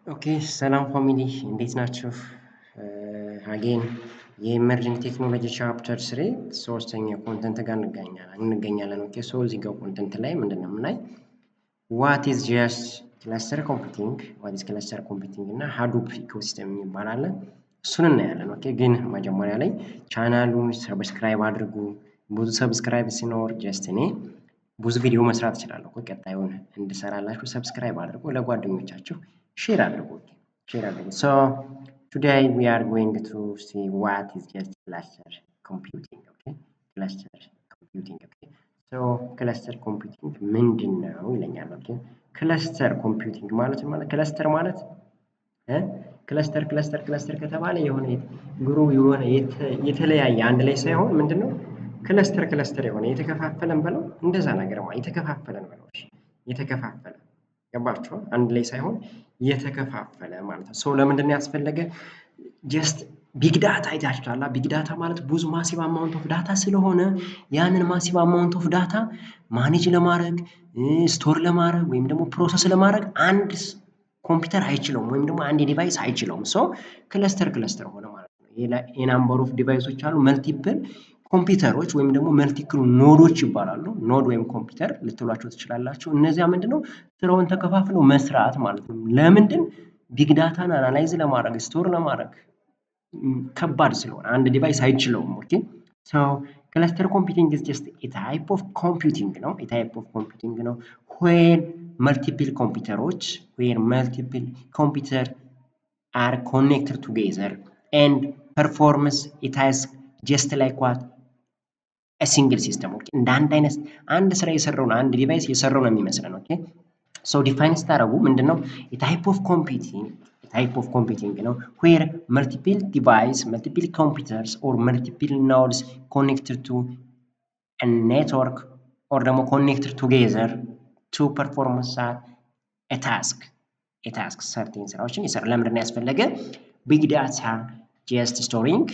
ኦኬ ሰላም ፋሚሊ እንዴት ናችሁ? አጌን የኢመርጂንግ ቴክኖሎጂ ቻፕተር ስሪ ሶስተኛ ኮንተንት ጋር እንገኛለን። ኦኬ ሶ እዚህ ጋር ኮንተንት ላይ ምንድን ነው የምናይ ዋት ኢዝ ጀስት ክለስተር ኮምፒውቲንግ ዋት ኢዝ ክለስተር ኮምፒውቲንግ እና ሃዱፕ ኢኮሲስተም የሚባል አለ። እሱን እናያለን። ኦኬ ግን መጀመሪያ ላይ ቻናሉን ሰብስክራይብ አድርጉ። ብዙ ሰብስክራይብ ሲኖር ጀስት እኔ ብዙ ቪዲዮ መስራት እችላለሁ። ቀጣዩን እንድሰራላችሁ ሰብስክራይብ አድርጉ፣ ለጓደኞቻችሁ ሼር አድርጉ። So today we are going to see what is just cluster computing. Okay, cluster computing. Okay, so cluster computing ምንድን ነው ይለኛል። ኦኬ ክለስተር ኮምፒውቲንግ ማለት ክለስተር ማለት ክለስተር ከተባለ የሆነ የሆነ የተለያየ አንድ ላይ ሳይሆን ምንድነው ክለስተር የሆነ የተከፋፈለን በለው እንደዛ ነገር ማለት የተከፋፈለን በለው። እሺ የተከፋፈለ ገባችሁ? አንድ ላይ ሳይሆን የተከፋፈለ ማለት ነው። ለምንድን ነው ያስፈለገ? ጀስት ቢግ ዳታ አይታችኋል። ቢግ ዳታ ማለት ብዙ ማሲቭ አማውንት ኦፍ ዳታ ስለሆነ ያንን ማሲቭ አማውንት ኦፍ ዳታ ማኔጅ ለማድረግ ስቶር ለማድረግ ወይም ደግሞ ፕሮሰስ ለማድረግ አንድ ኮምፒውተር አይችለውም ወይም ደግሞ አንድ ዲቫይስ አይችለውም። ክለስተር ሆነ ማለት ነው። የናምበር ኦፍ ዲቫይሶች አሉ፣ መልቲፕል ኮምፒውተሮች ወይም ደግሞ መልቲፕል ኖዶች ይባላሉ። ኖድ ወይም ኮምፒውተር ልትሏቸው ትችላላችሁ። እነዚያ ምንድነው ስራውን ተከፋፍለው መስራት ማለት ነው። ለምንድን ቢግ ዳታን አናላይዝ ለማድረግ ስቶር ለማድረግ ከባድ ስለሆነ አንድ ዲቫይስ አይችለውም። ኦኬ ሶ ክለስተር ኮምፒውቲንግ is just a type of computing ነው when multiple computer are connected together and performs a task just like what ሲንግል ሲስተም ኦኬ እንደ አንድ ስራ የሰራውን አንድ ዲቫይስ የሰራው ነው የሚመስለን። ኦኬ ሶ ዲፋይን ስታደርጉ ምንድነው ታይፕ ኦፍ ኮምፒውቲንግ ነው ዌር መልቲፕል ዲቫይስ መልቲፕል ኮምፒውተርስ ኦር መልቲፕል ኖድስ ኮኔክትድ ቱ አ ኔትወርክ ኦር ደግሞ ኮኔክትድ ቱጌዘር ቱ ፐርፎርም አ ታስክ ሰርቴን ስራዎችን ይሰራል። ለምንድን ነው ያስፈለገ? ቢግ ዳታ ጀስት ስቶሪንግ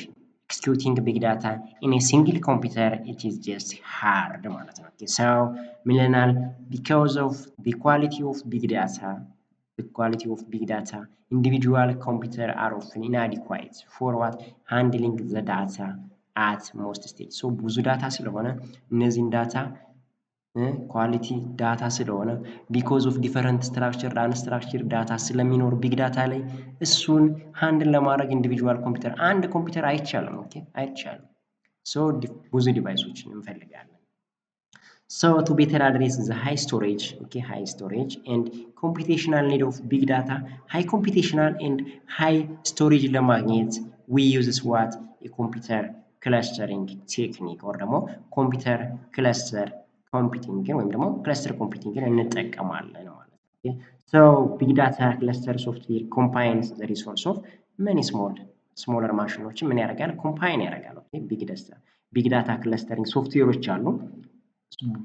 executing big data in a single computer it is just hard ማለት ነው። so ሚለናል because of the quality of big data individual computer are often inadequate for what handling the data at most stage so ብዙ ዳታ ስለሆነ እነዚህን ዳታ ኳሊቲ ዳታ ስለሆነ ቢኮዝ ኦፍ ዲፈረንት ስትራክቸር አንስትራክቸር ዳታ ስለሚኖር ቢግ ዳታ ላይ እሱን ሃንድል ለማድረግ ኢንዲቪጁዋል ኮምፒውተር አንድ ኮምፒውተር አይቻልም። ኦኬ አይቻልም። ብዙ ዲቫይሶችን እንፈልጋለን። to better address the high storage and computational need of big data high computational and high storage ለማግኘት we use what a computer clustering technique or ደግሞ computer cluster ኮምፒውቲንግን ወይም ደግሞ ክለስተር ኮምፒውቲንግን እንጠቀማለን ማለት ነው። ሶ ቢግ ዳታ ክለስተር ሶፍትዌር ኮምፓይንስ ዘ ሪሶርስ ኦፍ መኒ ስሞለር ማሽኖችን ምን ያደርጋል? ኮምፓይን ያደርጋል። ኦኬ ቢግ ዳታ ክለስተሪንግ ሶፍትዌሮች አሉ።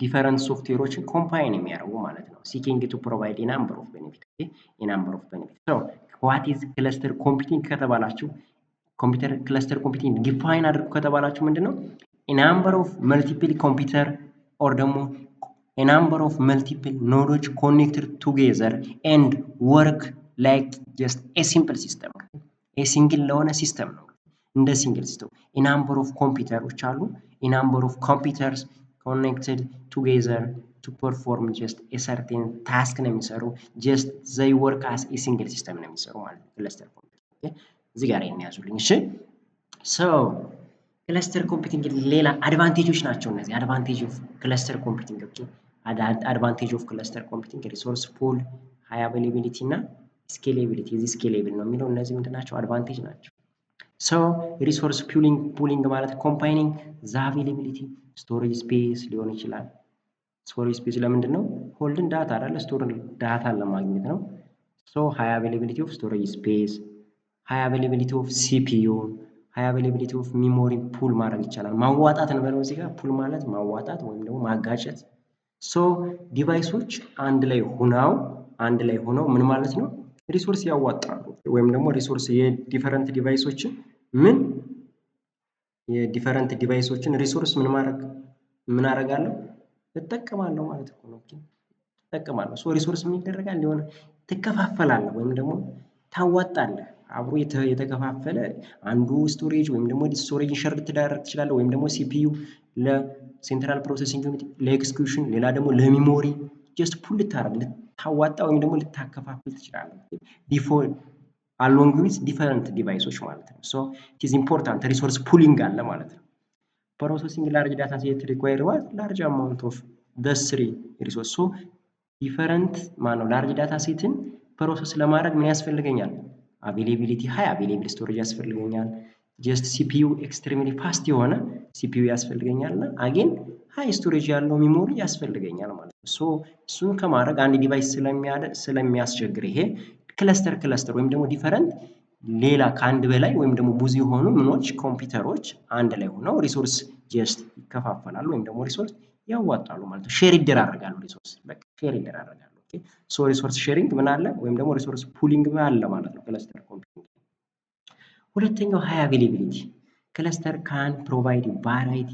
ዲፈረንት ሶፍትዌሮችን ኮምፓይን የሚያደርጉ ማለት ነው። ሲኪንግ ቱ ፕሮቫይድ ናምበር ኦፍ ቤኔፊት ሶ ዋት ኢዝ ክለስተር ኮምፒውቲንግ ከተባላችሁ ኮምፒውተር ክለስተር ኮምፒውቲንግ ዲፋይን አድርጉ ከተባላችሁ ምንድነው ናምበር ኦፍ መልቲፕል ኮምፒውተር or ደግሞ a number of multiple nodes connected together and work like just a simple system ሲንግል ለሆነ ሲስተም ነው። እንደ ሲንግል ሲስተም a number of ኮምፒውተሮች አሉ a number of computers connected together to perform just a certain task ነው የሚሰሩ just they work as a single system ነው የሚሰሩ ማለት ነው። ክለስተር ኮምፒውቲንግ እዚህ ጋር የሚያዙልኝ እሺ so ክለስተር ኮምፒውቲንግ ሌላ አድቫንቴጆች ናቸው እነዚህ አድቫንቴጅ ኦፍ ክለስተር ኮምፒውቲንግ አድቫንቴጅ ኦፍ ክለስተር ኮምፒውቲንግ ሪሶርስ ፑል ሃይ አቬይላቢሊቲ እና ስኬሌቢሊቲ እዚህ ስኬሌብል ነው የሚለው እነዚህ ምንድን ናቸው? አድቫንቴጅ ናቸው። ሶ ሪሶርስ ፑሊንግ ማለት ኮምባይኒንግ ዘ አቬይላቢሊቲ ስቶሬጅ ስፔስ ሊሆን ይችላል። ስቶሬጅ ስፔስ ለምንድን ነው? ሆልድን ዳታ አይደለ ስቶር ዳታን ለማግኘት ነው። ሶ ሃይ አቬይላቢሊቲ ኦፍ ስቶሬጅ ስፔስ ሃይ አቬይላቢሊቲ ኦፍ ሲፒዩ ሃይ አቬይላቢሊቲ ኦፍ ሚሞሪ ፑል ማድረግ ይቻላል። ማዋጣት እንበለው እዚህ ጋር ፑል ማለት ማዋጣት ወይም ደግሞ ማጋጨት። ሶ ዲቫይሶች አንድ ላይ ሆነው ምን ማለት ነው ሪሶርስ ያዋጣሉ ወይም ደግሞ ሪሶርስ የዲፈረንት ዲቫይሶችን ሪሶርስ ምን አደርጋለሁ እጠቀማለሁ ማለት ነው። ኦኬ እጠቀማለሁ። ሶ ሪሶርስ ምን ይደረጋል? የሆነ ትከፋፈላለህ ወይም ደግሞ ታዋጣለህ። አብሮ የተከፋፈለ አንዱ ስቶሬጅ ወይም ደግሞ ስቶሬጅ ሸር ልትዳረግ ትችላለህ፣ ወይም ደግሞ ሲፒዩ ለሴንትራል ፕሮሰሲንግ ዩኒት ለኤክስኪዩሽን፣ ሌላ ደግሞ ለሚሞሪ ጀስት ፑል ልታረግ ልታዋጣ ወይም ደግሞ ልታከፋፍል ትችላለህ። ዲፎልት አሎንግ ዊዝ ዲፈረንት ዲቫይሶች ማለት ነው። ሶ ኢት ኢዝ ኢምፖርታንት ሪሶርስ ፑሊንግ አለ ማለት ነው። ፕሮሰሲንግ ላርጅ ዳታ ሴት ሪኳየር ዋት ላርጅ አማውንት ኦፍ በስሪ ሪሶርስ። ሶ ዲፈረንት ማነው ላርጅ ዳታ ሴትን ፕሮሰስ ለማድረግ ምን ያስፈልገኛል? አቬሌቢሊቲ ሃይ አቬሌብል ስቶሬጅ ያስፈልገኛል። ጀስት ሲፒዩ ኤክስትሪምሊ ፋስት የሆነ ሲፒዩ ያስፈልገኛል እና አጌን ሃይ ስቶሬጅ ያለው ሚሞሪ ያስፈልገኛል ማለት ነው። ሶ እሱን ከማድረግ አንድ ዲቫይስ ስለሚያስቸግር ይሄ ክለስተር ወይም ደግሞ ዲፈረንት ሌላ ከአንድ በላይ ወይም ደግሞ ብዙ የሆኑ ምኖች ኮምፒውተሮች አንድ ላይ ሆነው ሪሶርስ ጀስት ይከፋፈላሉ ወይም ደግሞ ሪሶርስ ያዋጣሉ ማለት ነው። ሼር ይደራረጋሉ ሪሶርስ በቃ ሼር ይደራረጋሉ። ኦኬ ሶ ሪሶርስ ሼሪንግ ምን አለ ወይም ደግሞ ሪሶርስ ፑሊንግ ምን አለ ማለት ነው ክለስተር ኮምፒውቲንግ። ሁለተኛው ሃይ አቬሌቢሊቲ ክለስተር ካን ፕሮቫይድ ቫራይቲ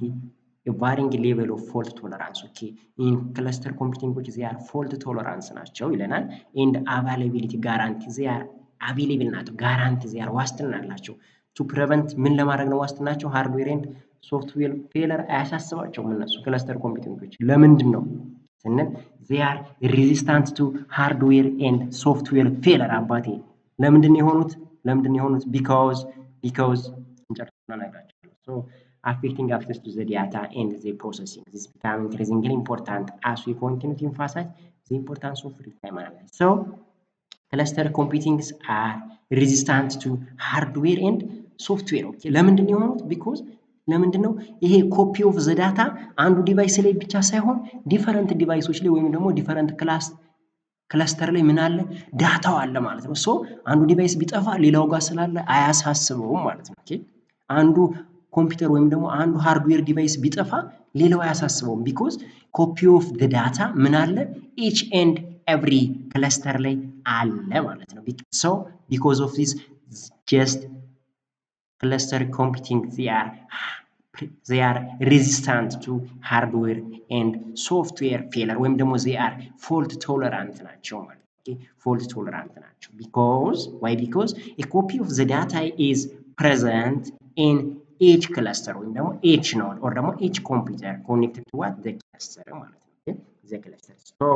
ቫሪንግ ሌቨል ኦፍ ፎልት ቶለራንስ። ኦኬ ኢን ክለስተር ኮምፒውቲንጎች ዚያር ፎልት ቶለራንስ ናቸው ይለናል። ኤንድ አቫይላቢሊቲ ጋራንቲ ዚያር አቬሌብል ናቸው፣ ጋራንቲ ዚያር ዋስትና አላቸው። ቱ ፕሪቨንት ምን ለማድረግ ነው ዋስትናቸው? ሃርድዌር ኤንድ ሶፍትዌር ፌለር አያሳስባቸውም እነሱ ክለስተር ኮምፒውቲንጎች። ለምንድን ነው ስንል ዚያር ሬዚስታንት ቱ ሃርድዌር ኤንድ ሶፍትዌር ፌለር። አባቴ ለምንድን ነው የሆኑት? ቢካውዝ እንጨርሰና እነግራቸዋለሁ። ሶ affecting access to the data and the processing. This is becoming increasingly important as we continue to emphasize the importance of real-time analysis. So, cluster computing are resistant to hardware and software. Okay, ለምንድን ነው የሆኑት? because ለምንድን ነው ይሄ ኮፒ ኦፍ ዘ ዳታ አንዱ ዲቫይስ ላይ ብቻ ሳይሆን ዲፈረንት ዲቫይሶች ላይ ወይም ደግሞ ዲፈረንት ክላስተር ላይ ምን አለ? ዳታው አለ ማለት ነው። ሶ አንዱ ዲቫይስ ቢጠፋ ሌላው ጋር ስላለ አያሳስበውም ማለት ነው። ኦኬ አንዱ ኮምፒውተር ወይም ደግሞ አንዱ ሃርድዌር ዲቫይስ ቢጠፋ ሌላው አያሳስበውም። ቢኮዝ ኮፒ ኦፍ ዘ ዳታ ምን አለ? ኢች ኤንድ ኤቭሪ ክለስተር ላይ አለ ማለት ነው። ሶ ቢኮዝ ኦፍ ዚስ ጀስት ክለስተር ኮምፒውቲንግ they are resistant to hardware and software failure ወይም ደግሞ they are fault tolerant ናቸው ማለት ነው። fault tolerant ናቸው because a copy of the data is present in each cluster ወይም ደግሞ each node or ደግሞ each computer connected to what the cluster ማለት ነው። the cluster so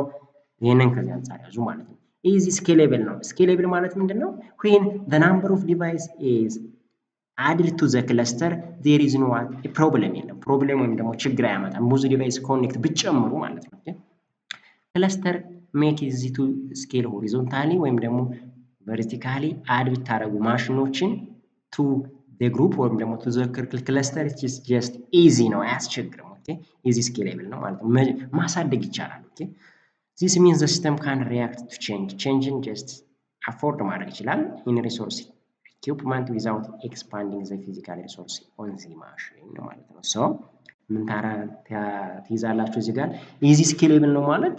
ይሄንን ከዚህ አንፃር ያዙ ማለት ነው። easy scalable ነው። scalable ማለት ምንድነው? when the number of device is added to the cluster there is no problem የለም። ፕሮብሌም ወይም ደግሞ ችግር አያመጣም። ብዙ ዲቫይስ ኮኔክት ብትጨምሩ ማለት ነው። ክለስተር ሜክ ኢዚ ቱ ስኬል ሆሪዞንታሊ ወይም ደግሞ ቨርቲካሊ አድ ብታደርጉ ማሽኖችን ቱ the group ወይም ደግሞ to the cluster it is just easy ነው፣ አያስቸግርም። ኦኬ easy scalable ነው ማለት ነው። ማሳደግ ይቻላል። ኦኬ this means the system can react to change just afford ማድረግ ይችላል in resource equipment without expanding the physical resource on the machine ማለት ነው። ሶ ምን ትይዛላችሁ እዚህ ጋር easy scalable ነው ማለት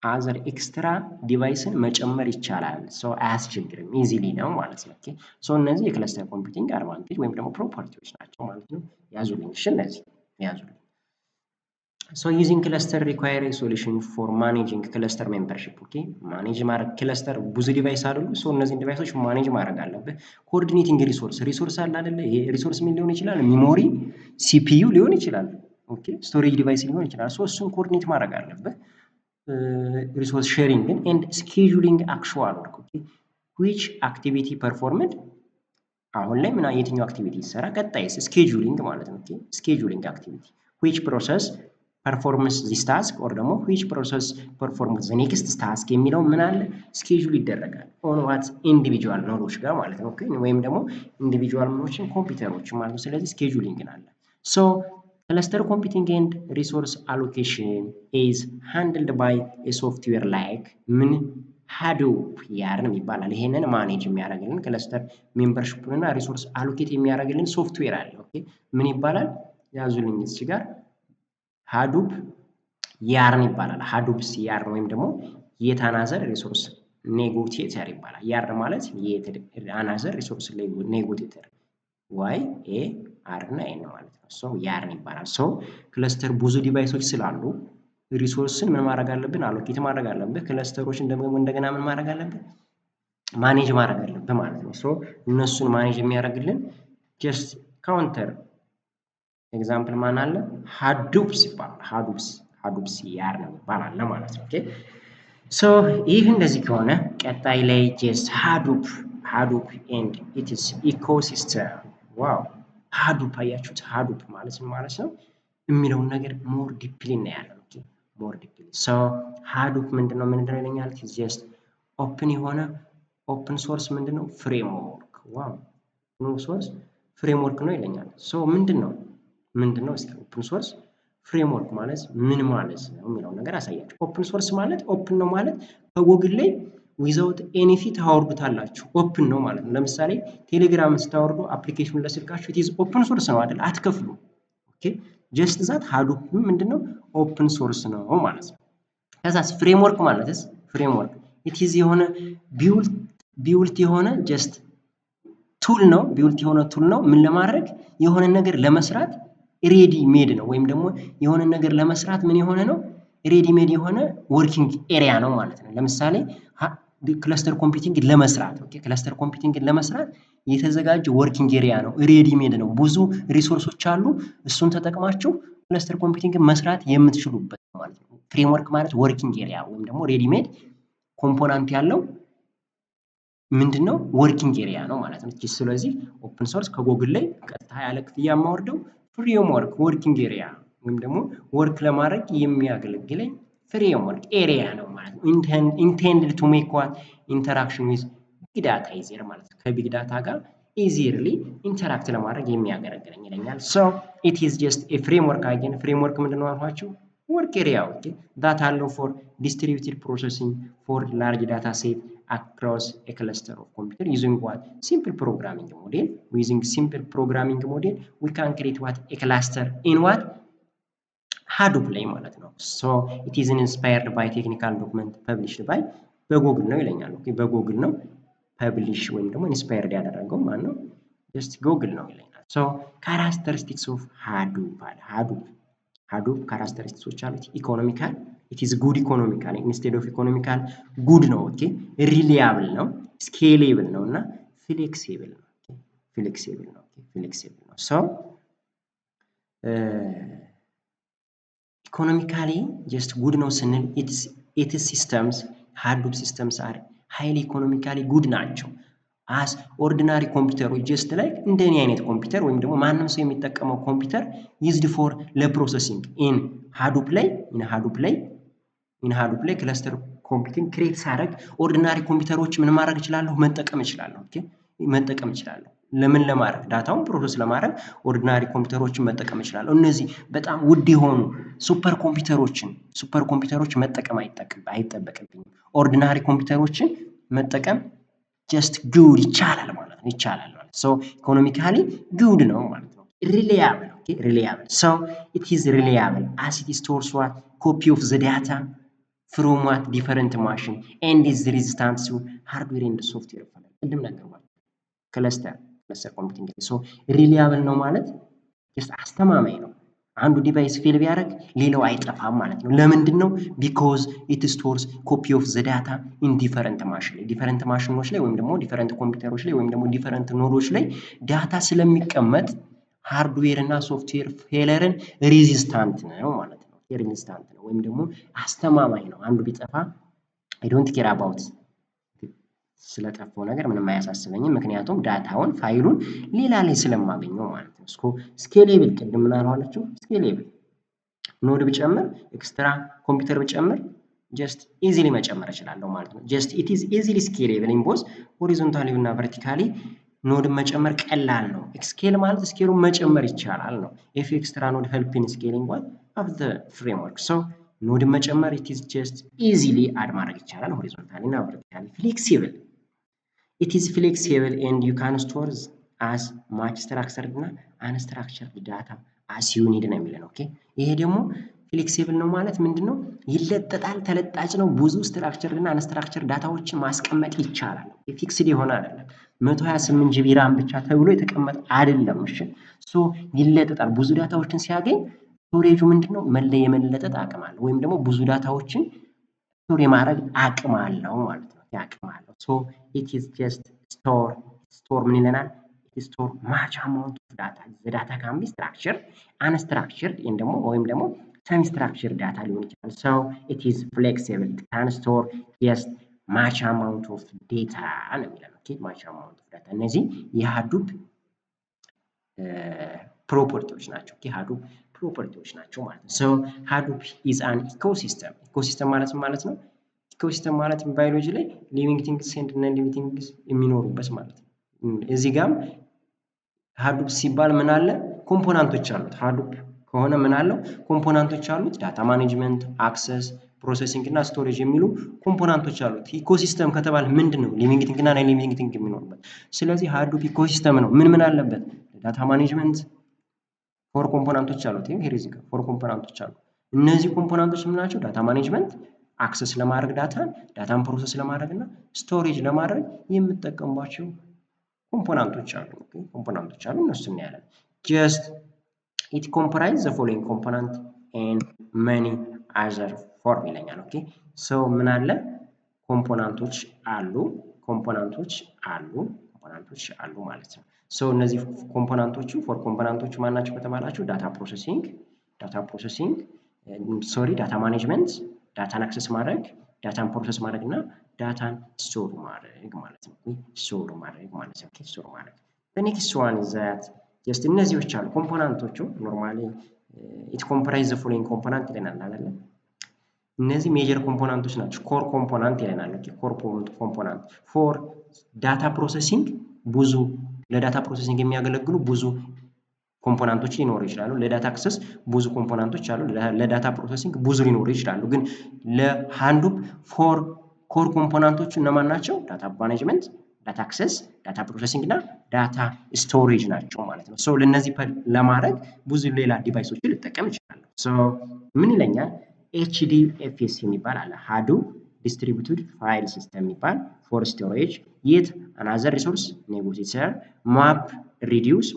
አዘር ኤክስትራ ዲቫይስን መጨመር ይቻላል። ሶ አያስቸግርም፣ ኢዚሊ ነው ማለት ነው። ኦኬ ሶ እነዚህ የክለስተር ኮምፒውቲንግ አድቫንቴጅ ወይም ደግሞ ፕሮፐርቲዎች ናቸው ማለት ነው። ያዙልኝ። እሺ እነዚህ ያዙልኝ። ሶ ዩዚንግ ክለስተር ሪኳየር ሶሉሽን ፎር ማኔጂንግ ክለስተር ሜምበርሺፕ። ኦኬ ማኔጅ ማድረግ ክለስተር ብዙ ዲቫይስ አይደሉ? ሶ እነዚህን ዲቫይሶች ማኔጅ ማድረግ አለብህ። ኮኦርዲኔቲንግ ሪሶርስ አለ አይደለ? ይሄ ሪሶርስ ምን ሊሆን ይችላል? ሚሞሪ፣ ሲፒዩ ሊሆን ይችላል። ኦኬ ስቶሬጅ ዲቫይስ ሊሆን ይችላል። ሶ እሱን ኮኦርዲኔት ማድረግ አለብህ። ሪሶርስ ሼሪንግ ኤንድ ስኬጁሊንግ አክቹዋል ወርክ። ኦኬ ዊች አክቲቪቲ ፐርፎርምድ አሁን ላይ የትኛው አክቲቪቲ ይሰራ፣ ቀጣይስ ስኬጁሊንግ ማለት ነው። ኦኬ ስኬጁሊንግ አክቲቪቲ ዊች ፕሮሰስ ፐርፎርምስ ዚስ ታስክ ኦር ደግሞ ዊች ፕሮሰስ ፐርፎርምስ ዘ ኔክስት ታስክ የሚለው ምን አለ ስኬጁል ይደረጋል ኦን ዋት ኢንዲቪጁዋል ኖዶች ጋር ማለት ነው። ኦኬ ወይም ደግሞ ኢንዲቪጁዋል ኖዶችን ኮምፒውተሮች ማለት ነው። ስለዚህ ስኬጁሊንግ አለ። ሶ ክለስተር ኮምፒውቲንግ ኤንድ ሪሶርስ አሎኬሽን ኢዝ ሃንድልድ ባይ ኤ ሶፍትዌር ላይክ ምን ሃዶፕ ያርን ይባላል። ይሄንን ማኔጅ የሚያደርግልን ክለስተር ሜምበርሺፑን እና ሪሶርስ አሎኬት የሚያደርግልን ሶፍትዌር አለ። ኦኬ ምን ይባላል? ያዙልኝ እዚህ ጋር ሃዱፕ ያርን ይባላል። ሃዱፕስ ያርን ወይም ደግሞ የታናዘር ሪሶርስ ኔጎቲየተር ይባላል። ያርን ማለት የአናዘር ሪሶርስ ኔጎቲየተር ዋይ ኤ አር እና ኤን ማለት ነው። ሶ ያርን ይባላል። ሶ ክለስተር ብዙ ዲቫይሶች ስላሉ ሪሶርስን ምን ማድረግ አለብን? አሎኬት ማድረግ አለብን። ክለስተሮችን ደግሞ እንደገና ምን ማድረግ አለብን? ማኔጅ ማድረግ አለብህ ማለት ነው። ሶ እነሱን ማኔጅ የሚያደርግልን ጀስት ካውንተር ኤግዛምፕል ማን አለ? ሀዱፕስ ይባላል። ሀዱፕስ ያር ነው ይባላል ማለት ነው። ኦኬ ሶ ይህ እንደዚህ ከሆነ ቀጣይ ላይ ጀስት ሀዱፕ ኤንድ ኢትስ ኢኮሲስተም ዋው ሀዱፕ አያችሁት? ሀዱፕ ማለት ምን ማለት ነው የሚለውን ነገር ሞር ዲፕሊ እናያለን። ኦኬ ሞር ዲፕሊ ሶ ሀዱፕ ምንድነው ይለኛል? ጀስት ኦፕን የሆነ ኦፕን ሶርስ ምንድነው? ፍሬምወርክ ዋው ሶርስ ፍሬምወርክ ነው ይለኛል። ሶ ምንድነው እስኪ ኦፕን ሶርስ ፍሬምወርክ ማለት ምን ማለት ነው የሚለውን ነገር አሳያችሁ። ኦፕን ሶርስ ማለት ኦፕን ነው ማለት ከጎግል ላይ ዊዛውት ኤኒ ፊ ታወርዱታላችሁ። ኦፕን ነው ማለት ነው። ለምሳሌ ቴሌግራም ስታወርዱ አፕሊኬሽኑን ለስልካችሁ ኢት ኢዝ ኦፕን ሶርስ ነው አይደል? አትከፍሉ። ኦኬ ጀስት ዛት ሀዱፕ ምንድነው? ኦፕን ሶርስ ነው ማለት ነው። ከዛስ ፍሬምወርክ ማለትስ ፍሬምወርክ ኢት ኢዝ የሆነ ቢውልት የሆነ ጀስት ቱል ነው። ቢውልት የሆነ ቱል ነው ምን ለማድረግ የሆነ ነገር ለመስራት ሬዲ ሜድ ነው። ወይም ደግሞ የሆነ ነገር ለመስራት ምን የሆነ ነው? ሬዲ ሜድ የሆነ ወርኪንግ ኤሪያ ነው ማለት ነው። ለምሳሌ ክለስተር ኮምፒውቲንግ ለመስራት ክለስተር ኮምፒውቲንግ ለመስራት የተዘጋጀ ወርኪንግ ኤሪያ ነው። ሬዲ ሜድ ነው። ብዙ ሪሶርሶች አሉ። እሱን ተጠቅማችሁ ክለስተር ኮምፒውቲንግ መስራት የምትችሉበት ማለት ነው። ፍሬምወርክ ማለት ወርኪንግ ኤሪያ ወይም ደግሞ ሬዲ ሜድ ኮምፖናንት ያለው ምንድነው? ወርኪንግ ኤሪያ ነው ማለት ነው። ስለዚህ ኦፕን ሶርስ ከጎግል ላይ ቀጥታ ያለ ክፍያ የማወርደው ፍሬምወርክ ወርኪንግ ኤሪያ ወይም ደግሞ ወርክ ለማድረግ የሚያገለግለኝ ፍሬምወርክ ኤሪያ ነው ማለት ነው። ኢንቴንድድ ቱ ሜክ ዋት ኢንተራክሽን ዊዝ ቢግ ዳታ ኢዚየር ማለት ነው። ከቢግ ዳታ ጋር ኢዚየርሊ ኢንተራክት ለማድረግ የሚያገለግለኝ ይለኛል። ሶ ኢት ኢዝ ጀስት ኤ ፍሬምወርክ አገን ፍሬምወርክ ምንድነው አልኳችሁ? ወርክ ኤሪያ ዳታ አለው ፎር ዲስትሪቢዩትድ ፕሮሰሲንግ ፎር ላርጅ ዳታ ሴት across a cluster of computer using what simple programming model. Using simple programming model we can create what a cluster in what Hadoop ላይ ማለት ነው። so it is inspired by technical document published by በጉግል ነው ይለኛል። ኦኬ በጉግል ነው ፐብሊሽ ወይም ደግሞ ኢንስፓየርድ ያደረገው ማን ነው? ጀስት ጉግል ነው ይለኛል። so characteristics of Hadoop Hadoop ካራክተሪስቲክሶች አሉት። ኢኮኖሚካል it is good economically instead of economical good ነው። ኦኬ ሪሊያብል ነው፣ ስኬሌብል ነው እና ፍሌክሲብል ነው። ፍሌክሲብል ነው። ሶ ኢኮኖሚካሊ ጀስት ጉድ ነው ስንል ኢትስ ሲስተምስ ሃዱፕ ሲስተምስ አር ሃይሊ ኢኮኖሚካሊ ጉድ ናቸው። አስ ኦርዲናሪ ኮምፒውተሮች ጀስት ላይ እንደኔ አይነት ኮምፒውተር ወይም ደግሞ ማንም ሰው የሚጠቀመው ኮምፒውተር ዩዝድ ፎር ለፕሮሰሲንግ ኢን ሃዱፕ ላይ ክለስተር ኮምፒውቲንግ ክሬት ሳደርግ ኦርዲናሪ ኮምፒውተሮች ምን ማድረግ እችላለሁ? መጠቀም እችላለሁ። ኦኬ መጠቀም እችላለሁ። ለምን ለማድረግ ዳታውን ፕሮሰስ ለማድረግ ኦርዲናሪ ኮምፒውተሮችን መጠቀም እችላለሁ። እነዚህ በጣም ውድ የሆኑ ሱፐር ኮምፒውተሮች መጠቀም አይጠበቅብኝም። ኦርዲናሪ ኮምፒውተሮችን መጠቀም ጀስት ጉድ ይቻላል ማለት ነው። ሶ ኢኮኖሚካሊ ጉድ ነው ማለት ነው። ሪላያብል ሶ ኢት ኢዝ ሪላያብል አስ ኢት ስቶርስ ዋት ኮፒ ኦፍ ዘ ዳታ ፍሮም ዋት ዲፈረንት ማሽን ኤንድ ኢዝ ሬዚስታንት ቱ ሃርድዌር ኤንድ ሶፍትዌር ይባላል። ቅድም ነገርኳችሁ ክለስተር ኮምፒውቲንግ ሶ ሪላያብል ነው ማለት ጀስት አስተማማኝ ነው። አንዱ ዲቫይስ ፌል ቢያደርግ ሌላው አይጠፋም ማለት ነው። ለምንድን ነው? ቢኮዝ ኢት ስቶርስ ኮፒ ኦፍ ዘ ዳታ ኢን ዲፈረንት ማሽኖች ላይ ወይም ደግሞ ዲፈረንት ኮምፒውተሮች ላይ ወይም ደግሞ ዲፈረንት ኖዶች ላይ ዳታ ስለሚቀመጥ ሃርድዌር እና ሶፍትዌር ፌለርን ሬዚስታንት ነው ማለት ነው። ሬዚስታንት ነው ወይም ደግሞ አስተማማኝ ነው። አንዱ ቢጠፋ አይ ዶንት ኬር አባውት ስለጠፋው ነገር ምንም አያሳስበኝም። ምክንያቱም ዳታውን ፋይሉን ሌላ ላይ ስለማገኘው ማለት ነው። ስኬሌብል ቅድም ምን አልኋላችሁ? ስኬሌብል ኖድ ብጨምር ኤክስትራ ኮምፒውተር ብጨምር ጀስት ኢዚሊ መጨመር እችላለሁ ማለት ነው። ጀስት ኢት ኢዝ ኢዚሊ ስኬሌብል ኢን ቦዝ ሆሪዞንታሊ እና ቨርቲካሊ ኖድን መጨመር ቀላል ነው። ስኬል ማለት ስኬሉን መጨመር ይቻላል ነው። ኢፍ ኤክስትራ ኖድ ሄልፕ ኢን ስኬሊንግ ዋት ኦፍ ዘ ፍሬምወርክ ሶ ኖድን መጨመር ኢት ኢዝ ጀስት ኢዚሊ አድ ማድረግ ይቻላል ሆሪዞንታሊ እና ቨርቲካሊ። ፍሌክሲብል it is flexible and you can store as much structured እና unstructured data as you need ነው የሚለው። ኦኬ ይሄ ደግሞ ፍሌክሲብል ነው ማለት ምንድነው? ይለጠጣል፣ ተለጣጭ ነው። ብዙ ስትራክቸርድ እና አንስትራክቸርድ ዳታዎችን ማስቀመጥ ይቻላል። ፊክስድ የሆነ አይደለም። 128 ጂቢ ራም ብቻ ተብሎ የተቀመጠ አይደለም። እሺ ሶ ይለጠጣል። ብዙ ዳታዎችን ሲያገኝ ስቶሬጁ ምንድነው? የመለጠጥ አቅም አለው ወይም ደግሞ ብዙ ዳታዎችን ስቶር የማድረግ አቅም አለው ማለት ነው። አቅም አለው። ሶ ኢት ኢዝ ጀስት ስቶር ምን ይለናል? ስቶር ማች አማውንት ኦፍ ዳታ ዘ ዳታ ካን ቢ ስትራክቸርድ አንስትራክቸርድ ወይም ደግሞ ሰሚ ስትራክቸር ዳታ ሊሆን ይችላል። ሶ ኢት ኢዝ ፍሌክሲብል ካን ስቶር ጀስት ማች አማውንት ኦፍ ዴታ ነው የሚለው። ኦኬ ማች አማውንት ኦፍ ዳታ እነዚህ የሀዱፕ ፕሮፐርቲዎች ናቸው። ኦኬ ሀዱፕ ፕሮፐርቲዎች ናቸው ማለት ነው። ሶ ሀዱፕ ኢዝ አን ኢኮሲስተም። ኢኮሲስተም ማለት ነው። ኢኮሲስተም ማለት ባዮሎጂ ላይ ሊቪንግ ቲንግስ ኤንድ ነን ሊቪንግ ቲንግስ የሚኖሩበት ማለት ነው። እዚህ ጋርም ሀዱፕ ሲባል ምን አለ? ኮምፖናንቶች አሉት። ሀዱፕ ከሆነ ምን አለው? ኮምፖናንቶች አሉት። ዳታ ማኔጅመንት፣ አክሰስ፣ ፕሮሰሲንግ እና ስቶሬጅ የሚሉ ኮምፖናንቶች አሉት። ኢኮሲስተም ከተባለ ምንድን ነው? ሊቪንግ ቲንግ እና ነን ሊቪንግ ቲንግ የሚኖሩበት። ስለዚህ ሀዱፕ ኢኮሲስተም ነው። ምን አለበት? ዳታ ማኔጅመንት ፎር ኮምፖናንቶች አሉት። ይሄ እዚህ ጋር ፎር ኮምፖናንቶች አሉ። እነዚህ ኮምፖናንቶች ምን ናቸው? ዳታ ማኔጅመንት አክሰስ ለማድረግ ዳታን ፕሮሰስ ለማድረግ እና ስቶሬጅ ለማድረግ የምጠቀምባቸው ኮምፖናንቶች አሉ። ኮምፖናንቶች አሉ፣ እነሱ እናያለን። ጀስት ኢት ኮምፕራይዝ ዘ ፎሎዊንግ ኮምፖናንት ኤንድ መኒ አዘር ፎርም ይለኛል። ኦኬ ሶ ምን አለ? ኮምፖናንቶች አሉ ማለት ነው። ሶ እነዚህ ኮምፖናንቶቹ ፎር ኮምፖናንቶቹ ማናቸው ከተባላችሁ ዳታ ማኔጅመንት፣ ዳታን አክሰስ ማድረግ፣ ዳታን ፕሮሰስ ማድረግ እና ዳታን ስቶር ማድረግ ማለት ነው። ስቶር ማድረግ። ኔክስት ዋን ዛት ጀስት እነዚህዎች አሉ ኮምፖናንቶቹ ኖርማሊ ኢት ኮምፕራይዝ ዘ ፎሎዊንግ ኮምፖናንት ይለናል አይደለ? እነዚህ ሜጀር ኮምፖናንቶች ናቸው። ኮር ኮምፖናንት ይለናል። ኮር ኮምፖናንት ፎር ዳታ ፕሮሰሲንግ ለዳታ ፕሮሰሲንግ የሚያገለግሉ ብዙ ኮምፖናንቶች ሊኖሩ ይችላሉ። ለዳታ አክሰስ ብዙ ኮምፖናንቶች አሉ። ለዳታ ፕሮሰሲንግ ብዙ ሊኖሩ ይችላሉ። ግን ለሀዱፕ ፎር ኮር ኮምፖናንቶቹ እነማን ናቸው? ዳታ ማኔጅመንት፣ ዳታ አክሰስ፣ ዳታ ፕሮሰሲንግ እና ዳታ ስቶሬጅ ናቸው ማለት ነው። ሶ ለነዚህ ለማድረግ ብዙ ሌላ ዲቫይሶችን ልጠቀም ይችላል። ሶ ምን ይለኛል? HDFS የሚባል አለ። ሀዱፕ ዲስትሪቢዩትድ ፋይል ሲስተም የሚባል ፎር ስቶሬጅ የት አናዘር ሪሶርስ ኔጎሲተር ማፕ ሪዲዩስ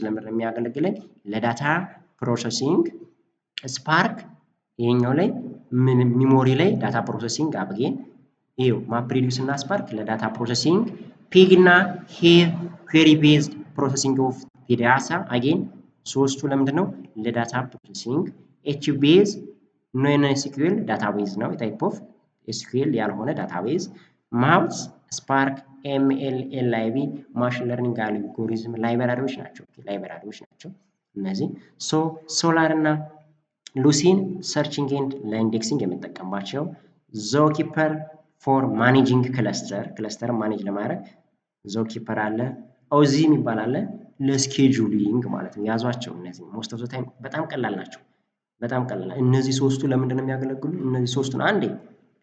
ለምን የሚያገለግለኝ? ለዳታ ፕሮሰሲንግ ስፓርክ ይሄኛው ላይ ሚሞሪ ላይ ዳታ ፕሮሰሲንግ አብጌን ይሄው ማፕ ሪዲዩስ እና ስፓርክ ለዳታ ፕሮሰሲንግ፣ ፒግ እና ኩዌሪ ቤዝድ ፕሮሰሲንግ ኦፍ ዳታ አጌን ሶስቱ ለምንድን ነው? ለዳታ ፕሮሰሲንግ። HBase ኖን ኤስኪዩኤል ዳታቤዝ ነው ታይፕ ኦፍ ኤስኪዩኤል ያልሆነ ዳታቤዝ። ማውስ ስፓርክ MLLIB ማሽን ለርኒንግ አልጎሪዝም ላይብራሪዎች ናቸው እነዚህ። ሶላር እና ሉሲን ሰርችንግ ኤንድ ለኢንዴክሲንግ የምንጠቀምባቸው። ዞኪፐር ፎር ማኔጂንግ ክለስተር ማኔጅ ለማድረግ ዞኪፐር አለ። ኦዚ የሚባል አለ ለስኬጁሊንግ ማለት ነው። ያዟቸው እነዚህ ሞስት ኦፍ ዘ ታይም በጣም ቀላል ናቸው። እነዚህ ሶስቱ ለምንድን ነው የሚያገለግሉ? እነዚህ ሶስቱን አንዴ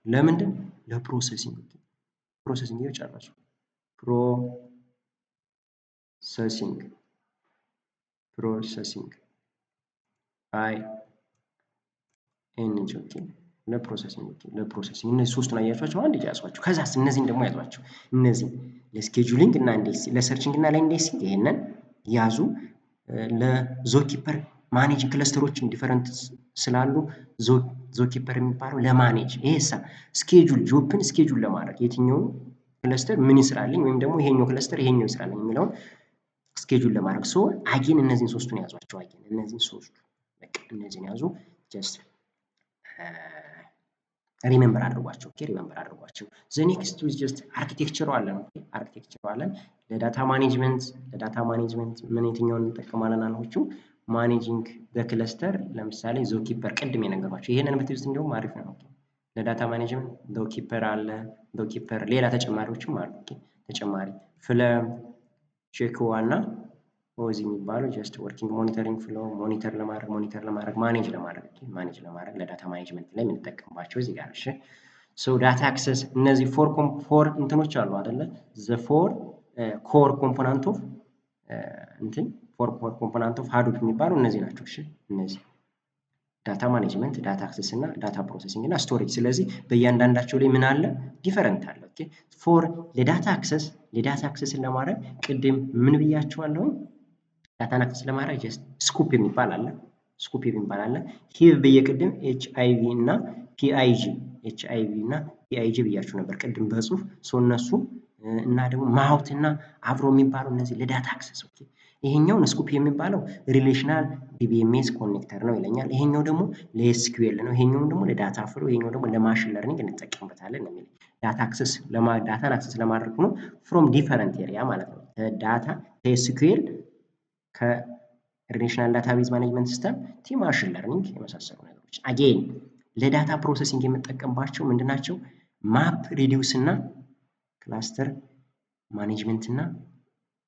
ለምንድን? ለፕሮሰሲንግ ጨረሱ። ፕሮሰሲንግ ለፕሮሰሲንግ እነዚህ ሶስቱን አያዟቸው፣ አንድ ያዟቸው። ከዛስ እነዚህን ደግሞ ያዟቸው። እነዚህ ለስኬጁሊንግ እና ለሰርችንግ እና ለኢንዴክሲንግ ይሄንን ያዙ። ለዞኪፐር ማኔጅ ክለስተሮችን ዲፈረንት ስላሉ ዞኪፐር የሚባለው ለማኔጅ ይሄሳ ጆብን ስኬጁል ለማድረግ የትኛው ክለስተር ምን ይስራልኝ ወይም ደግሞ ይሄኛው ክለስተር ይሄኛው ይስራልኝ የሚለውን ስኬጁል ለማድረግ አጌን እነዚህን ሶስቱን ያዟቸው። እነዚህን ያዙ። ጀስት ሪሜምበር አድርጓቸው። ዘ ኔክስት ኢዝ ጀስት አርኪቴክቸሩ አለን። ለዳታ ማኔጅመንት ምን የትኛውን እንጠቀማለን አልኋችሁ? ማኔጂንግ በክለስተር ለምሳሌ ዞኪፐር ቅድም የነገርኳቸው ይሄንን ብትይዙት እንዲሁም አሪፍ ነው። ለዳታ ማኔጅመንት ዞኪፐር አለ። ሌላ ተጨማሪዎችም አሉ። ተጨማሪ ፍለም፣ ቼክዋ እና ኦዚ የሚባሉ ጀስት ወርኪንግ ሞኒተሪንግ ፍሎ ሞኒተር ለማድረግ ማኔጅ ለማድረግ ለዳታ ማኔጅመንት ላይ የምንጠቀምባቸው እዚህ ጋር። እሺ ሶ ዳታ አክሰስ እነዚህ ፎር እንትኖች አሉ አይደለ? ዘ ፎር ኮር ኮምፖናንት ኦፍ ሀዱፕ የሚባሉ እነዚህ ናቸው። እሺ እነዚህ ዳታ ማኔጅመንት፣ ዳታ አክሰስ እና ዳታ ፕሮሰሲንግ እና ስቶሬጅ። ስለዚህ በእያንዳንዳቸው ላይ ምን አለ? ዲፈረንት አለ። ኦኬ ፎር ለዳታ አክሰስን ለማድረግ ቅድም ምን ብያቸዋለሁ? ዳታን አክሰስ ለማድረግ ጀስት ስኩፕ የሚባል አለ። ሂቭ ብዬ ቅድም HIV እና PIG ፒአይጂ ብያችሁ ነበር ቅድም በጽሁፍ እነሱ እና ደግሞ ማውት እና አብሮ የሚባለው እነዚህ ለዳታ አክሰስ ኦኬ። ይሄኛውን ስኩፕ የሚባለው ሪሌሽናል ዲቢኤምኤስ ኮኔክተር ነው ይለኛል። ይሄኛው ደግሞ ለኤስኪዩኤል ነው። ይሄኛው ደግሞ ለዳታ ፍሎ፣ ይሄኛው ደግሞ ለማሽን ለርኒንግ እንጠቀምበታለን ነው የሚለው። ዳታ አክሰስ ዳታን አክሰስ ለማድረግ ነው ፍሮም ዲፈረንት ኤሪያ ማለት ነው። ዳታ ከኤስኪዩኤል ከሪሌሽናል ዳታቤዝ ማኔጅመንት ሲስተም ማሽን ለርኒንግ የመሳሰሉ ነገሮች አጌን ለዳታ ፕሮሰሲንግ የምጠቀምባቸው ምንድናቸው? ማፕ ሪዲዩስ እና ክላስተር ማኔጅመንት እና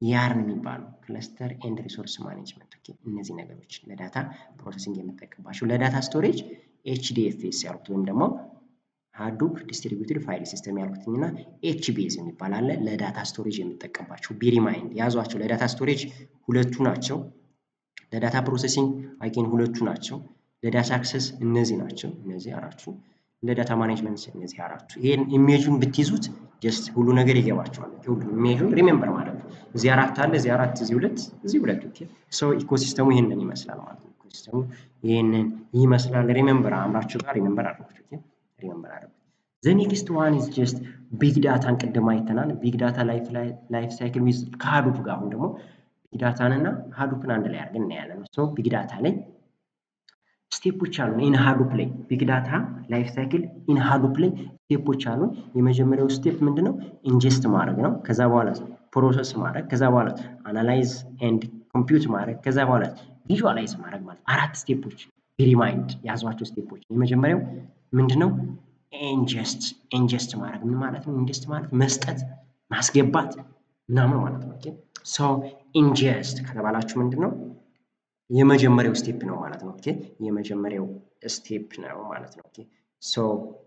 ያርን የሚባሉ ክለስተር ኤንድ ሪሶርስ ማኔጅመንት ኦኬ። እነዚህ ነገሮች ለዳታ ፕሮሰሲንግ የምጠቀምባቸው። ለዳታ ስቶሬጅ ኤችዲኤፍኤስ ያልኩት ወይም ደግሞ ሃዱፕ ዲስትሪቢዩትድ ፋይል ሲስተም ያልኩትና ኤችቢኤስ የሚባል አለ። ለዳታ ስቶሬጅ የምጠቀምባቸው ቢሪማይንድ ያዟቸው። ለዳታ ስቶሬጅ ሁለቱ ናቸው። ለዳታ ፕሮሰሲንግ አጌን ሁለቱ ናቸው። ለዳታ አክሰስ እነዚህ ናቸው። እነዚህ አራቱ። ለዳታ ማኔጅመንት እነዚህ አራቱ። ይሄን ኢሜጁን ብትይዙት ጀስት ሁሉ ነገር ይገባቸዋል። ሁሉ ኢሜጁን ሪሜምበር ማለት ነው። እዚህ አራት አለ፣ እዚህ አራት፣ እዚህ ሁለት፣ እዚህ ሁለት ኦኬ። ሶ ኢኮሲስተሙ ይሄንን ይመስላል ማለት ነው። ኢኮሲስተሙ ይሄንን ይመስላል። ሪሜምበር አምራችሁ ጋር ሪሜምበር አድርጉት ኦኬ። ሪሜምበር አድርጉት። ዘ ኔክስት ዋን ኢዝ ጀስት ቢግ ዳታን ቅድም አይተናል። ቢግ ዳታ ላይፍ ሳይክል ዊዝ ከሃዱፕ ጋር አሁን ደግሞ ቢግ ዳታን እና ሃዱፕን አንድ ላይ አድርገን እናያለን። ሶ ቢግ ዳታ ላይ ስቴፖች አሉ። ኢን ሃዱፕ ላይ ቢግ ዳታ ላይፍ ሳይክል ኢን ሃዱፕ ላይ ስቴፖች አሉ። የመጀመሪያው ስቴፕ ምንድነው? ኢንጀስት ማድረግ ነው። ከዛ በኋላ ፕሮሰስ ማድረግ፣ ከዛ በኋላ አናላይዝ ኤንድ ኮምፒውት ማድረግ፣ ከዛ በኋላ ቪዥዋላይዝ ማድረግ ማለት አራት ስቴፖች ሪማይንድ ያዟቸው ስቴፖች። የመጀመሪያው ምንድነው? ኢንጀስት ማድረግ ምን ማለት ነው? ኢንጀስት ማለት መስጠት፣ ማስገባት ምናምን ማለት ነው። ኦኬ ሶ ኢንጀስት ከተባላችሁ ምንድነው? የመጀመሪያው ስቴፕ ነው ማለት ነው። ኦኬ የመጀመሪያው ስቴፕ ነው ማለት ነው። ኦኬ ሶ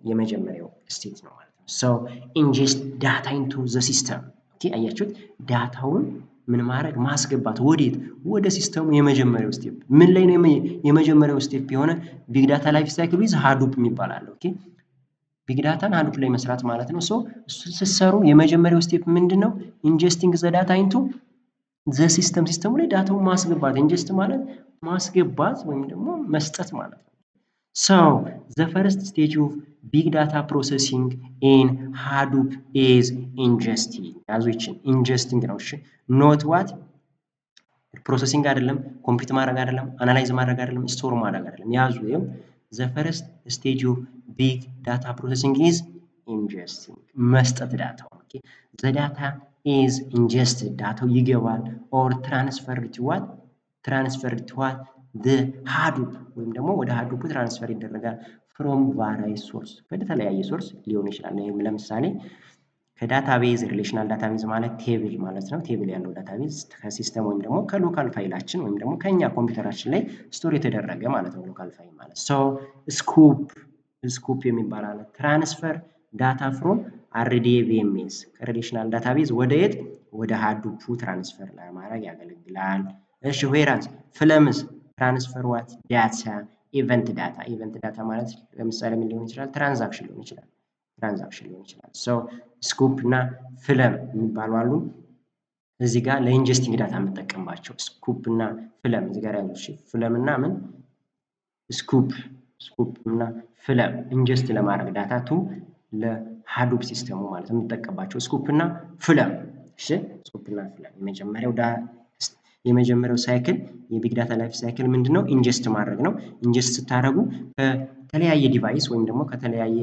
የመጀመሪያው ስቴፕ ነው ማለት ነው። ሶ ኢንጀስት ዳታ ኢንቱ ዘ ሲስተም ኦኬ አያችሁት? ዳታውን ምን ማድረግ ማስገባት፣ ወዴት? ወደ ሲስተሙ። የመጀመሪያው ስቴፕ ምን ላይ ነው? የመጀመሪያው ስቴፕ የሆነ ቢግ ዳታ ላይፍ ሳይክል ዊዝ ሃዱፕ የሚባል አለ። ኦኬ ቢግ ዳታን ሃዱፕ ላይ መስራት ማለት ነው። ሶ ስትሰሩ የመጀመሪያው ስቴፕ ምንድነው? ኢንጀስቲንግ ዘ ዳታ ኢንቱ ዘ ሲስተም፣ ሲስተሙ ላይ ዳታውን ማስገባት። ኢንጀስት ማለት ማስገባት ወይም ደግሞ መስጠት ማለት ነው። ሶ ዘ ፈርስት ስቴጅ ኦፍ ቢግ ዳታ ፕሮሰሲንግ ኢን ሃዱፕ ኢዝ ኢንጀስቲንግ። ያዙ ይችን ኢንጀስቲንግ ነው። እሺ ኖት ዋት ፕሮሰሲንግ አይደለም፣ ኮምፒውት ማድረግ አይደለም፣ አናላይዝ ማድረግ አይደለም፣ ስቶር ማድረግ አይደለም። ያዙ ይሄም ዘ ፈርስት ስቴጅ ኦፍ ቢግ ዳታ ፕሮሰሲንግ ኢዝ ኢንጀስቲንግ መስጠት ዳታው። ኦኬ ዘ ዳታ ኢዝ ኢንጀስትድ ዳታው ይገባል። ኦር ትራንስፈርድ ቱ ዋት ዘ ሃዱፕ ወይም ደግሞ ወደ ሃዱፕ ትራንስፈር ይደረጋል። ፍሮም ቫራይስ ሶርስ ከተለያየ ሶርስ ሊሆን ይችላል። ለምሳሌ ከዳታቤዝ ሪሌሽናል ዳታቤዝ ማለት ቴብል ማለት ነው። ቴብል ያለው ዳታቤዝ ከሲስተም ወይም ደግሞ ከሎካል ፋይላችን ወይም ደግሞ ከኛ ኮምፒውተራችን ላይ ስቶር የተደረገ ማለት ነው። ሎካል ፋይል ማለት ሶ ስኩፕ የሚባል አለ። ትራንስፈር ዳታ ፍሮም አርዲቢኤምኤስ ከሪሌሽናል ዳታቤዝ ወደ የት? ወደ ሃዱፕ ትራንስፈር ለማድረግ ያገለግላል። እሺ ዌራዝ ፍለምስ ትራንስፈር ዋት ዳታ ኢቨንት ዳታ ማለት ለምሳሌ ምን ሊሆን ይችላል? ትራንዛክሽን ሊሆን ይችላል። ሶ ስኩፕ እና ፍለም የሚባሉ አሉ። እዚህ ጋር ለኢንጀስቲንግ ዳታ የምጠቀምባቸው ስኩፕ እና ፍለም እዚህ ጋር ያሉ። እሺ ፍለም እና ምን ስኩፕ እና ፍለም ኢንጀስት ለማድረግ ዳታ ቱ ለሃዱፕ ሲስተሙ ማለት የምጠቀምባቸው ስኩፕ እና ፍለም። እሺ ስኩፕ እና ፍለም የመጀመሪያው ሳይክል የቢግ ዳታ ላይፍ ሳይክል ምንድነው? ኢንጀስት ማድረግ ነው። ኢንጀስት ስታደርጉ ከተለያየ ዲቫይስ ወይም ደግሞ ከተለያየ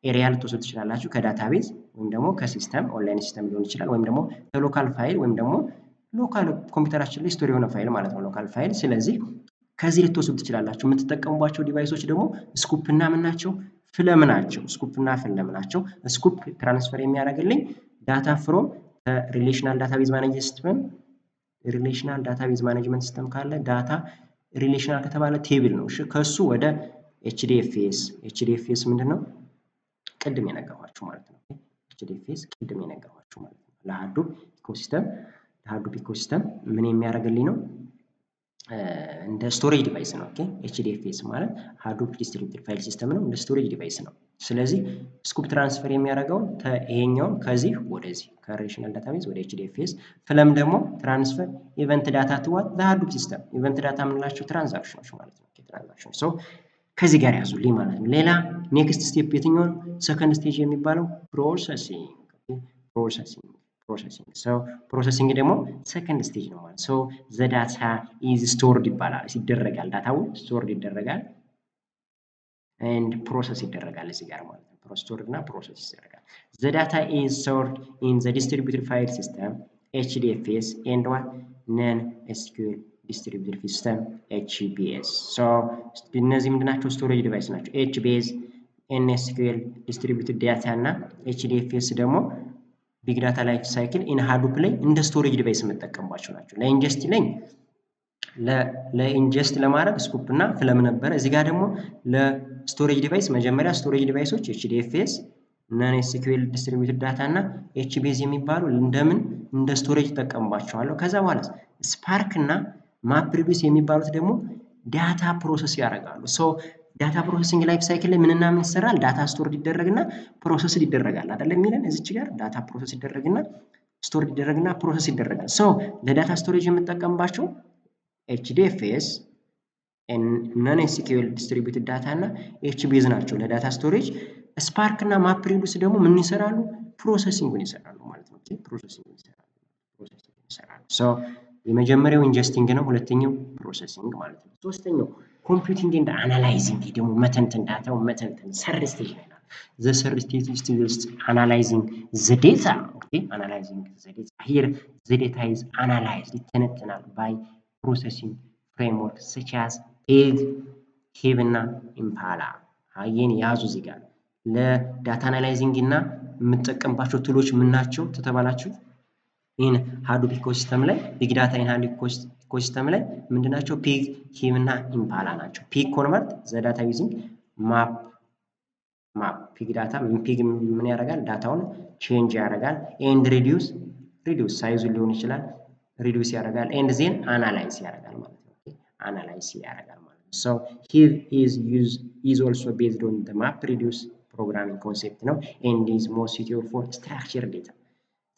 ኤሪያ ልትወስዱ ትችላላችሁ። ከዳታቤዝ ወይም ደግሞ ከሲስተም ኦንላይን ሲስተም ሊሆን ይችላል። ወይም ደግሞ ከሎካል ፋይል ወይም ደግሞ ሎካል ኮምፒውተራችን ላይ ስቶር የሆነ ፋይል ማለት ነው። ሎካል ፋይል ስለዚህ ከዚህ ልትወስዱ ትችላላችሁ። የምትጠቀሙባቸው ዲቫይሶች ደግሞ ስኩፕ እና ምን ናቸው? ፍለም ናቸው። ስኩፕ እና ፍለም ናቸው። ስኩፕ ትራንስፈር የሚያደርግልኝ ዳታ ፍሮም ሪሌሽናል ዳታቤዝ ማኔጅመንት ሲስተም ካለ ዳታ ሪሌሽናል ከተባለ ቴብል ነው። እሺ ከሱ ወደ ኤችዲኤፍኤስ ምንድነው? ቅድም የነገርኳችሁ ማለት ነው። ኤችዲኤፍኤስ ቅድም የነገርኳችሁ ማለት ነው። ለሃዱፕ ኢኮሲስተም ምን የሚያደርግልኝ ነው? እንደ ስቶሬጅ ዲቫይስ ነው። ኦኬ ኤችዲኤፍኤስ ማለት ሃዱፕ ዲስትሪቢዩትድ ፋይል ሲስተም ነው። እንደ ስቶሬጅ ዲቫይስ ነው። ስለዚህ ስኩፕ ትራንስፈር የሚያደርገውን ይሄኛውን ከዚህ ወደዚህ ከሪሌሽናል ዳታቤዝ ወደ ኤችዲኤፍኤስ። ፍለም ደግሞ ትራንስፈር ኢቨንት ዳታ ቱ ዋት ዘ ሃዱፕ ሲስተም። ኢቨንት ዳታ የምንላቸው ትራንዛክሽኖች ማለት ነው። ትራንዛክሽን ሶ ከዚህ ጋር ያዙልኝ ማለት ነው። ሌላ ኔክስት ስቴፕ የትኛው ነው? ሰከንድ ስቴጅ የሚባለው ፕሮሰሲንግ ፕሮሰሲንግ ደግሞ ሰከንድ ስቴጅ ነው ማለት ሶ ዘ ዳታ ኢዝ ስቶርድ ይባላል። ይደረጋል ዳታው ስቶርድ ይደረጋል ኤንድ ፕሮሰስ ይደረጋል እዚህ ጋር ማለት ነው። ስቶርድ እና ፕሮሰስ ይደረጋል። ዘ ዳታ ኢዝ ስቶርድ ኢን ዘ ዲስትሪቢዩትድ ፋይል ሲስተም HDFS ኤንድ ዋት ነን SQL ዲስትሪቢዩትድ ሲስተም HBS ሶ እነዚህ ምንድናቸው? ስቶሬጅ ዲቫይስ ናቸው። HBS NSQL ዲስትሪቢዩትድ ዳታ እና HDFS ደግሞ ቢግ ዳታ ላይፍ ሳይክል ኢን ሃዱፕ ላይ እንደ ስቶሬጅ ዲቫይስ የምጠቀምባቸው ናቸው። ለኢንጀስት ለማድረግ ስኩፕ እና ፍለም ነበረ። እዚህ ጋር ደግሞ ለስቶሬጅ ዲቫይስ መጀመሪያ ስቶሬጅ ዲቫይሶች HDFS ነን SQL ዲስትሪቢዩትድ ዳታ እና HBase የሚባሉ እንደምን እንደ ስቶሬጅ እጠቀምባቸዋለሁ። ከዛ በኋላ ስፓርክ እና ማፕሪዱስ የሚባሉት ደግሞ ዳታ ፕሮሰስ ያደርጋሉ። ሶ ዳታ ፕሮሰሲንግ ላይፍ ሳይክል ላይ ምንና ምን ይሰራል? ዳታ ስቶር ይደረግና ፕሮሰስ ይደረጋል አይደለም የሚለን እዚች ጋር ዳታ ፕሮሰስ ይደረግና ስቶር ይደረግና ፕሮሰስ ይደረጋል። ሶ ለዳታ ስቶሬጅ የምጠቀምባቸው HDFS ነን SQL ዲስትሪቢዩትድ ዳታ እና HBase ናቸው ለዳታ ስቶሬጅ። ስፓርክ እና ማፕሪዱስ ደግሞ ምን ይሰራሉ? ፕሮሰሲንጉን ይሰራሉ ማለት ነው። ፕሮሰሲንጉን ይሰራሉ። ሶ የመጀመሪያው ኢንጀስቲንግ ነው፣ ሁለተኛው ፕሮሰሲንግ ማለት ነው። ሶስተኛው ኮምፒውቲንግ ኤንድ አናላይዚንግ ደግሞ መተንተን ዳታው መተንተን ሰርድ ስቴጅ ላይ ነው። ዘ ሰርድ ስቴጅ ኢዝ አናላይዚንግ ዘ ዴታ አናላይዚንግ ዘ ዴታ ሂር ዘ ዴታ ኢዝ አናላይዝድ ይተነተናል ባይ ፕሮሰሲንግ ፍሬምወርክ ሰች አዝ ፒግ ሂብ እና ኢምፓላ ይህን ያዙ እዚህ ጋር ለዳታ አናላይዚንግ እና የምጠቀምባቸው ቱሎች ምን ናቸው ተተባላችሁ? ይህን ሃዱፕ ኢኮሲስተም ላይ ቢግ ዳታ ኢን ሃዱፕ ኢኮሲስተም ላይ ምንድናቸው? ፒግ ሂብ እና ኢምፓላ ናቸው። ፒግ ኮንቨርት ዘ ዳታ ዩዚንግ ማፕ ፒግ ዳታ ፒግ ምን ያደርጋል? ዳታውን ቼንጅ ያደርጋል። ኤንድ ሪዲዩስ ሳይዙ ሊሆን ይችላል ሪዲዩስ ያደርጋል። ኤንድ ዜን አናላይዝ ያደርጋል ማለት ነው። አናላይዝ ያደርጋል ማለት ነው። ሶ ሂር ኢዝ ኦልሶ ቤዝድ ኦን ዘ ማፕ ሪዲዩስ ፕሮግራሚንግ ኮንሴፕት ነው ኤንድ ኢዝ ሞር ሱቴብል ፎር ስትራክቸር ዴታ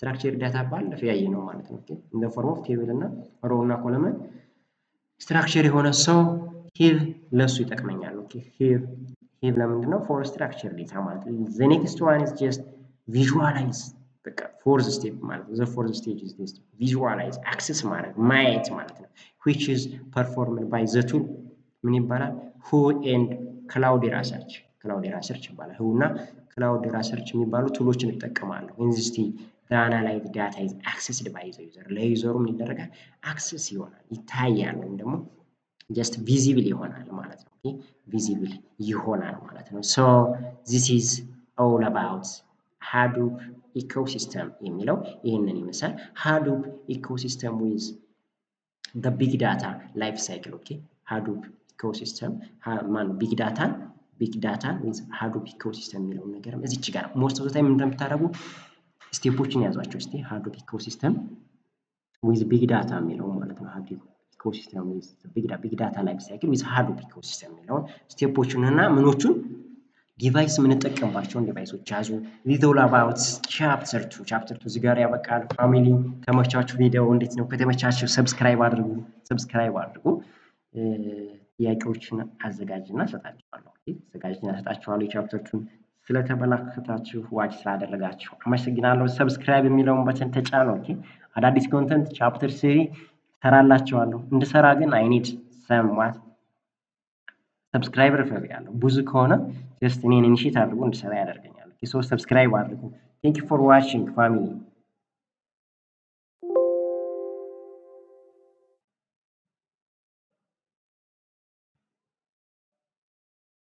ስትራክቸር ዳታ ባለፈው ያየ ነው ማለት ነው። ኢን ዘ ፎርም ኦፍ ቴብል እና ሮው እና ኮለመን ስትራክቸር የሆነ ሰው ሂር ለሱ ይጠቅመኛል። ሂር ለምንድን ነው? ፎር ስትራክቸር ዴታ ማለት ነው። ዘ ኔክስት ዋን ኢዝ ጀስት ቪዥዋላይዝ በቃ ፎርዝ ስቴፕ ማለት ነው። ዘ ፎርዝ ስቴጅ ኢዝ ጀስት ቪዥዋላይዝ አክሰስ ማድረግ ማየት ማለት ነው። which is performed by the tool ምን ይባላል? who and cloudera search ይባላል። who እና cloudera search የሚባሉ ቱሎችን እጠቀማለሁ። in this stage the analyzed data is accessed by the user ለዩዘሩ ምን ይደረጋል? አክሰስ ይሆናል ይታያል ወይም ደግሞ ጀስት ቪዚብል ይሆናል ማለት ነው። ቪዚብል ይሆናል ማለት ነው። so this is all about ሃዱፕ ኢኮሲስተም የሚለው ይህንን ይመስላል። ሃዱፕ ኢኮሲስተም ዊዝ the big data life cycle ሃዱፕ ኢኮሲስተም ቢግ ዳታ ዊዝ ሃዱፕ ኢኮሲስተም የሚለውን ነገር እዚች ጋር ሞስት ኦፍ ዘ ታይም እንደምታደርጉ ስቴፖችን ያዟቸው እስቲ። ሃዱፕ ኢኮሲስተም ዊዝ ቢግ ዳታ የሚለው ማለት ነው። ሃዱፕ ኢኮሲስተም ዊዝ ቢግ ዳታ ላይፍ ሳይክል ዊዝ ሃዱፕ ኢኮሲስተም የሚለውን ስቴፖቹን እና ምኖቹን ዲቫይስ የምንጠቀምባቸውን ዲቫይሶች ያዙ። ዊዝ ኦል አባውት ቻፕተር 2 እዚህ ጋር ያበቃል። ፋሚሊ ተመቻችሁ? ቪዲዮ እንዴት ነው? ከተመቻችሁ ሰብስክራይብ አድርጉ። ጥያቄዎችን አዘጋጅና ሰጣችኋለሁ። ቻፕተርቱን ስለተመለከታችሁ ዋች ስላደረጋችሁ አመሰግናለሁ። ሰብስክራይብ የሚለውን በተን ተጫኑ። አዳዲስ ኮንተንት ቻፕተር 3 ሰራላችኋለሁ። እንድሰራ ግን አይ ኒድ ሰምዋት ሰብስክራይበር እፈልጋለሁ። ብዙ ከሆነ ጀስት እኔን ኢኒሺየት አድርጎ እንድሰራ ያደርገኛል። ሶ ሰብስክራይብ አድርጉ። ቴንክ ዩ ፎር ዋቺንግ ፋሚሊ